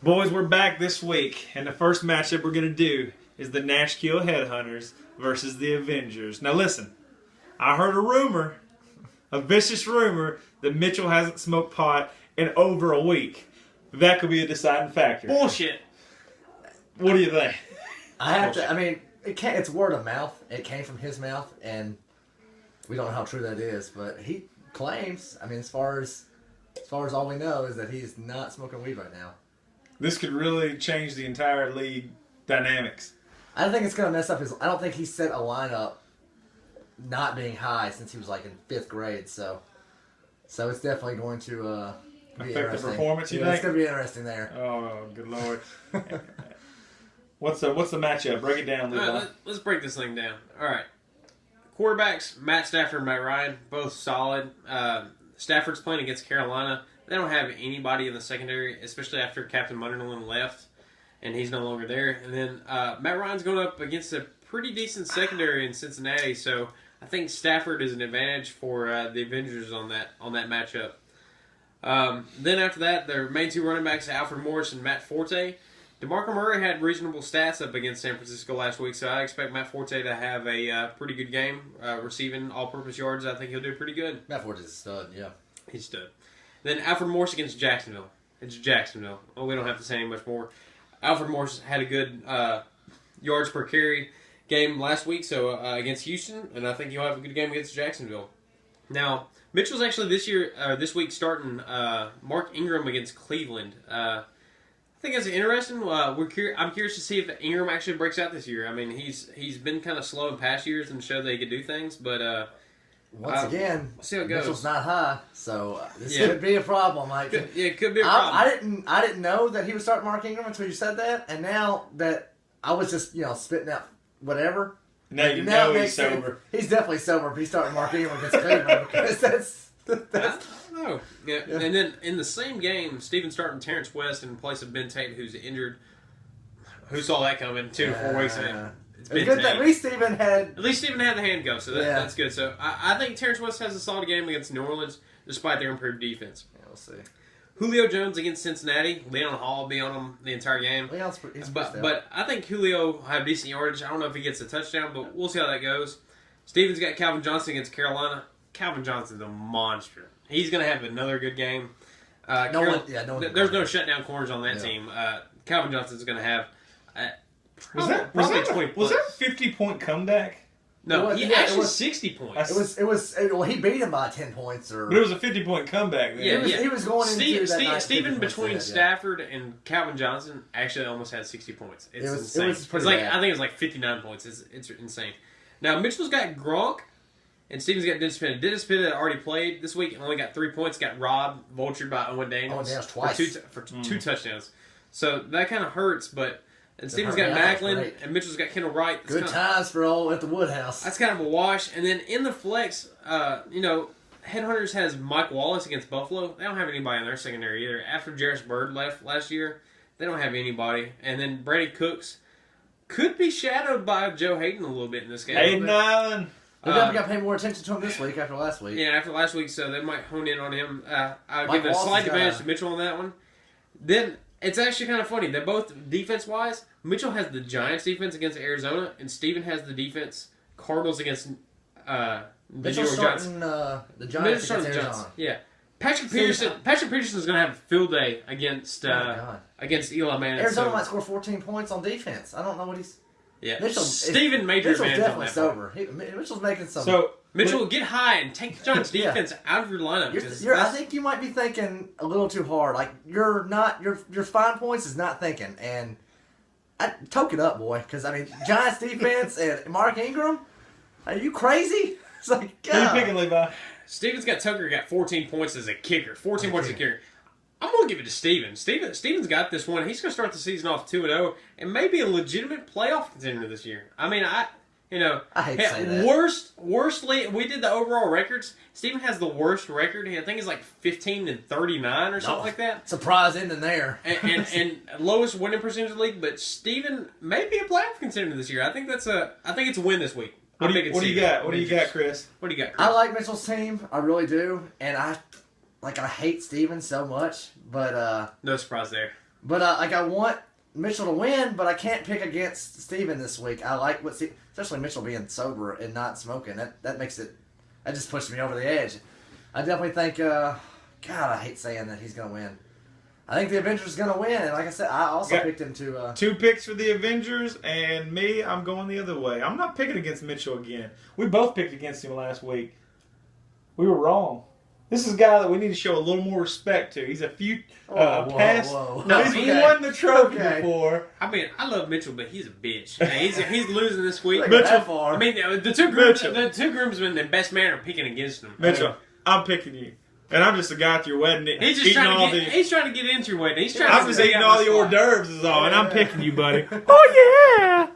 Boys, we're back this week, and the first matchup we're going to do is the Nashkill Headhunters versus the Avengers. Now listen, I heard a vicious rumor, that Mitchell hasn't smoked pot in over a week. That could be a deciding factor. Bullshit. What do you think? It's word of mouth. It came from his mouth, and we don't know how true that is, but he claims, as far as all we know is that he's not smoking weed right now. This could really change the entire league dynamics. I don't think it's going to mess up I don't think he set a lineup not being high since he was like in 5th grade, so it's definitely going to be affect the performance, you think? It's going to be interesting there. Oh, good Lord. What's the matchup? Break it down, Levi. All right, let's break this thing down. All right. Quarterbacks, Matt Stafford and Matt Ryan, both solid. Stafford's playing against Carolina. They don't have anybody in the secondary, especially after Captain Munderland left, and he's no longer there. And then Matt Ryan's going up against a pretty decent secondary in Cincinnati, so I think Stafford is an advantage for the Avengers on that matchup. Then after that, their main 2 running backs, Alfred Morris and Matt Forte. DeMarco Murray had reasonable stats up against San Francisco last week, so I expect Matt Forte to have a pretty good game, receiving all-purpose yards. I think he'll do pretty good. Matt Forte's a stud, yeah. He's a stud. Then Alfred Morris against Jacksonville. It's Jacksonville. Oh, we don't have to say much more. Alfred Morris had a good yards per carry game last week, so against Houston, and I think he'll have a good game against Jacksonville. Now, Mitchell's actually this week starting Mark Ingram against Cleveland. I think that's interesting. I'm curious to see if Ingram actually breaks out this year. He's been kind of slow in past years and showed that he could do things, but once again, we'll see how it goes. Mitchell's not high, so this could be a problem. It could be a problem. I didn't know that he would start Mark Ingram until you said that, and now that I was just spitting out whatever. Now he's sober. He's definitely sober if he's starting Mark Ingram against Cleveland because that's. I don't know. Yeah. And then in the same game, Steven starting Terrence West in place of Ben Tate, who's injured. Who saw that coming 2 to 4 weeks in? It's Ben Tate. At least Steven had the handcuff, so that's good. So I think Terrence West has a solid game against New Orleans, despite their improved defense. Yeah, we'll see. Julio Jones against Cincinnati. Leon Hall will be on him the entire game. But I think Julio will have decent yardage. I don't know if he gets a touchdown, but we'll see how that goes. Steven's got Calvin Johnson against Carolina. Calvin Johnson's a monster. He's going to have another good game. There's no shutdown corners on that team. Calvin Johnson's going to have was that a 50-point comeback? No, he actually 60 points. He beat him by 10 points. But it was a 50-point comeback. Then. He was going into that night. Steven between Stafford and Calvin Johnson actually almost had 60 points. It's insane. It was pretty bad. I think it was like 59 points. It's insane. Now, Mitchell's got Gronk, and Steven's got Dennis Pitta. Dennis Pitta already played this week and only got 3 points. Got robbed, vultured by Owen Daniels. Twice. For two touchdowns. So that kind of hurts, but... And Steven's got Macklin, and Mitchell's got Kendall Wright. Good times for all at the Woodhouse. That's kind of a wash. And then in the flex, Headhunters has Mike Wallace against Buffalo. They don't have anybody in their secondary either. After Jarris Byrd left last year, they don't have anybody. And then Brady Cooks could be shadowed by Joe Hayden a little bit in this game. Hayden Island. They're definitely got to pay more attention to him this week after last week. Yeah, after last week, so they might hone in on him. I'll give a slight advantage to Mitchell on that one. Then... It's actually kind of funny. They're both defense-wise. Mitchell has the Giants defense against Arizona, and Steven has the defense Cardinals against the New York Giants. The Giants against Arizona. Yeah. Patrick Peterson's going to have a field day against Eli Manning. Arizona might score 14 points on defense. I don't know what he's... Yeah. Steven major advantage on that sober. Mitchell's making some... So, Mitchell, get high and take the Giants defense out of your lineup. I think you might be thinking a little too hard. Like, your 5 points is not thinking. And toke it up, boy. Because, Giants defense and Mark Ingram, are you crazy? It's like, God. Who are you picking, Levi? Steven's got 14 points as a kicker. 14 points as a kicker. I'm going to give it to Steven. Steven's got this one. He's going to start the season off 2-0 and maybe a legitimate playoff contender this year. I hate to say that. Worst league. We did the overall records. Steven has the worst record. I think it's like 15-39 or something like that. Surprise ending there. and lowest winning percentage of the league. But Steven may be a playoff contender this year. I think it's a win this week. What do you got? What do you got, Chris? What do you got, Chris? I like Mitchell's team. I really do. And I hate Steven so much, but no surprise there. But I want Mitchell to win, but I can't pick against Steven this week. I like especially Mitchell being sober and not smoking. That makes it. That just pushes me over the edge. I definitely think. God, I hate saying that he's gonna win. I think the Avengers is gonna win, and like I said, I also picked him to. 2 picks for the Avengers, and me, I'm going the other way. I'm not picking against Mitchell again. We both picked against him last week. We were wrong. This is a guy that we need to show a little more respect to. He's a few past. Whoa. No, he's okay. won the trophy Okay. before. I mean, I love Mitchell, but he's a bitch. He's losing this week. Look at Mitchell- that far. I mean, the two groomsmen, the best man, are picking against him. Mitchell, I'm picking you. And I'm just a guy at your wedding He's just eating all the... he's trying to get into your wedding. He's trying I'm to just stay eating out all my the hors spot. d'oeuvres is all, and I'm picking you, buddy. Oh, yeah!